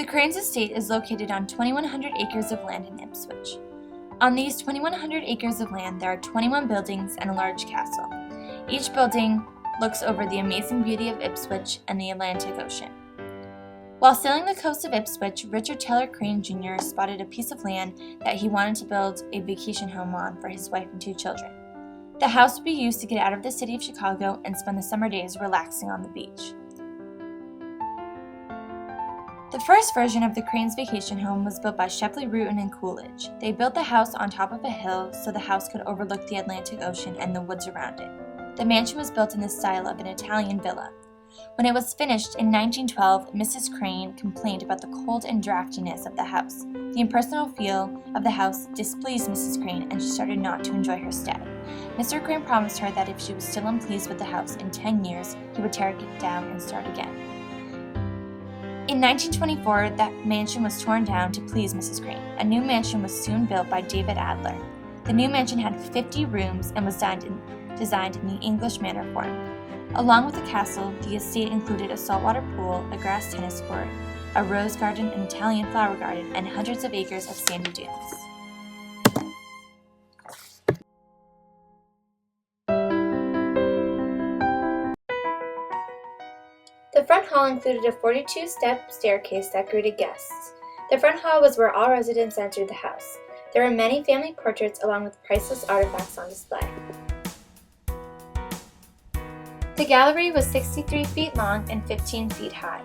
The Cranes estate is located on 2,100 acres of land in Ipswich. On these 2,100 acres of land, there are 21 buildings and a large castle. Each building looks over the amazing beauty of Ipswich and the Atlantic Ocean. While sailing the coast of Ipswich, Richard Taylor Crane Jr. spotted a piece of land that he wanted to build a vacation home on for his wife and 2 children. The house would be used to get out of the city of Chicago and spend the summer days relaxing on the beach. The first version of the Cranes vacation home was built by Shepley, Rutan, and Coolidge. They built the house on top of a hill so the house could overlook the Atlantic Ocean and the woods around it. The mansion was built in the style of an Italian villa. When it was finished in 1912, Mrs. Crane complained about the cold and draftiness of the house. The impersonal feel of the house displeased Mrs. Crane, and she started not to enjoy her stay. Mr. Crane promised her that if she was still unpleased with the house in 10 years, he would tear it down and start again. In 1924, that mansion was torn down to please Mrs. Crane. A new mansion was soon built by David Adler. The new mansion had 50 rooms and was designed in the English manor form. Along with the castle, the estate included a saltwater pool, a grass tennis court, a rose garden, an Italian flower garden, and hundreds of acres of sandy dunes. The front hall included a 42-step staircase that greeted guests. The front hall was where all residents entered the house. There were many family portraits along with priceless artifacts on display. The gallery was 63 feet long and 15 feet high.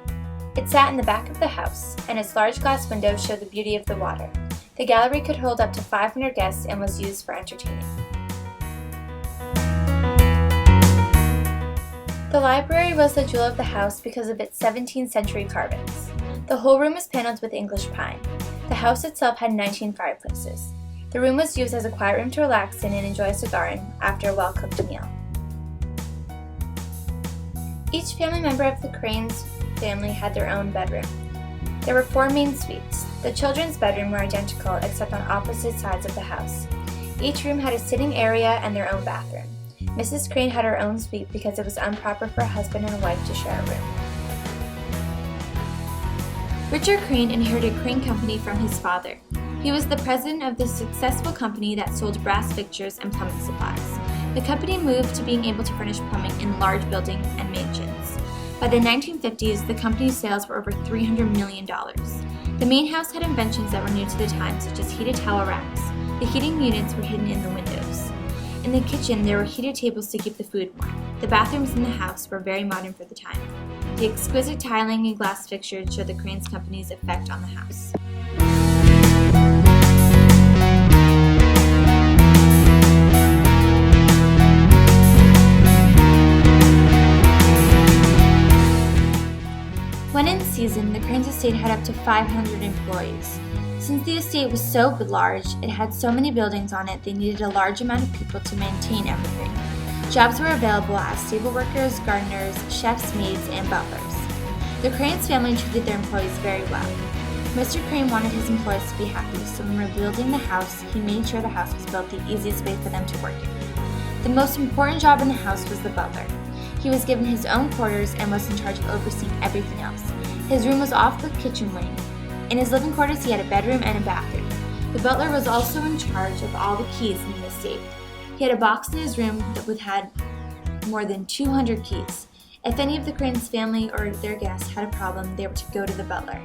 It sat in the back of the house, and its large glass windows showed the beauty of the water. The gallery could hold up to 500 guests and was used for entertaining. The library was the jewel of the house because of its 17th century carvings. The whole room was paneled with English pine. The house itself had 19 fireplaces. The room was used as a quiet room to relax in and enjoy a cigar after a well-cooked meal. Each family member of the Cranes family had their own bedroom. There were 4 main suites. The children's bedroom were identical except on opposite sides of the house. Each room had a sitting area and their own bathroom. Mrs. Crane had her own suite because it was improper for a husband and a wife to share a room. Richard Crane inherited Crane Company from his father. He was the president of the successful company that sold brass fixtures and plumbing supplies. The company moved to being able to furnish plumbing in large buildings and mansions. By the 1950s, the company's sales were over $300 million. The main house had inventions that were new to the time, such as heated towel racks. The heating units were hidden in the windows. In the kitchen, there were heated tables to keep the food warm. The bathrooms in the house were very modern for the time. The exquisite tiling and glass fixtures show the Cranes Company's effect on the house. When in season, the Cranes estate had up to 500 employees. Since the estate was so large, it had so many buildings on it, they needed a large amount of people to maintain everything. Jobs were available as stable workers, gardeners, chefs, maids, and butlers. The Cranes family treated their employees very well. Mr. Crane wanted his employees to be happy, so when rebuilding the house, he made sure the house was built the easiest way for them to work in. The most important job in the house was the butler. He was given his own quarters and was in charge of overseeing everything else. His room was off the kitchen wing. In his living quarters, he had a bedroom and a bathroom. The butler was also in charge of all the keys in the estate. He had a box in his room that had more than 200 keys. If any of the Cranes family or their guests had a problem, they were to go to the butler.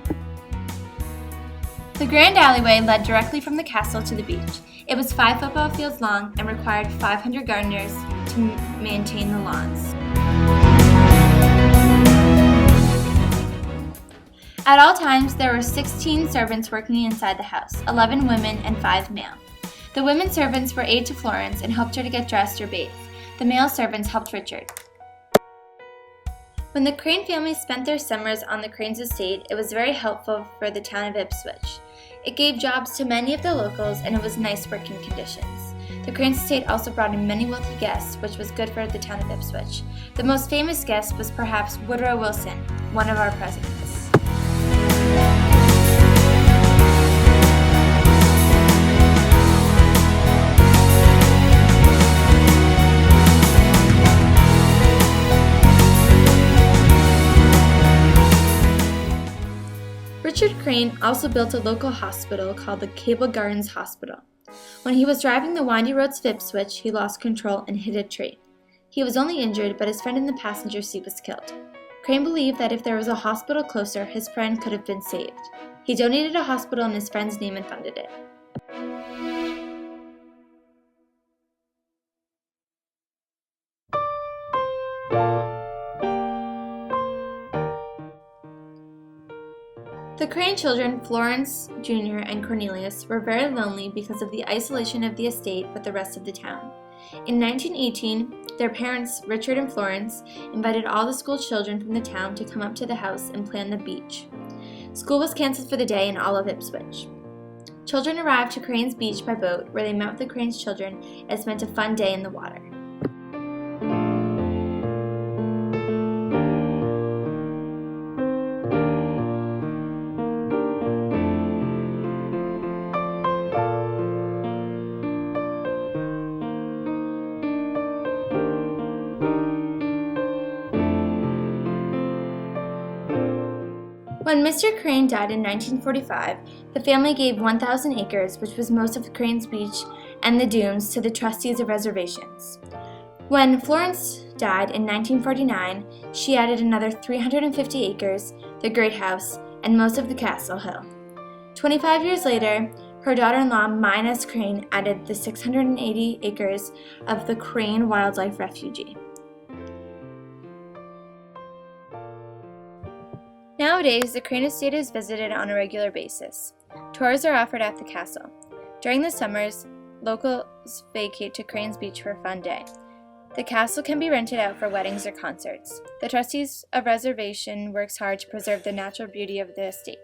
The grand alleyway led directly from the castle to the beach. It was 5 football fields long and required 500 gardeners to maintain the lawns. At all times, there were 16 servants working inside the house, 11 women and 5 male. The women servants were aid to Florence and helped her to get dressed or bathe. The male servants helped Richard. When the Crane family spent their summers on the Cranes estate, it was very helpful for the town of Ipswich. It gave jobs to many of the locals, and it was nice working conditions. The Cranes estate also brought in many wealthy guests, which was good for the town of Ipswich. The most famous guest was perhaps Woodrow Wilson, one of our presidents. Richard Crane also built a local hospital called the Cable Gardens Hospital. When he was driving the windy roads of Ipswich, he lost control and hit a tree. He was only injured, but his friend in the passenger seat was killed. Crane believed that if there was a hospital closer, his friend could have been saved. He donated a hospital in his friend's name and funded it. The Crane children, Florence Jr. and Cornelius, were very lonely because of the isolation of the estate with the rest of the town. In 1918, their parents, Richard and Florence, invited all the school children from the town to come up to the house and play on the beach. School was canceled for the day in all of Ipswich. Children arrived to Crane's Beach by boat, where they met with the Crane's children and spent a fun day in the water. When Mr. Crane died in 1945, the family gave 1,000 acres, which was most of Crane's Beach and the dunes, to the trustees of reservations. When Florence died in 1949, she added another 350 acres, the Great House, and most of the Castle Hill. 25 years later, her daughter-in-law, Minus Crane, added the 680 acres of the Crane Wildlife Refuge. Nowadays, the Crane estate is visited on a regular basis. Tours are offered at the castle. During the summers, locals vacate to Crane's Beach for a fun day. The castle can be rented out for weddings or concerts. The trustees of reservation works hard to preserve the natural beauty of the estate.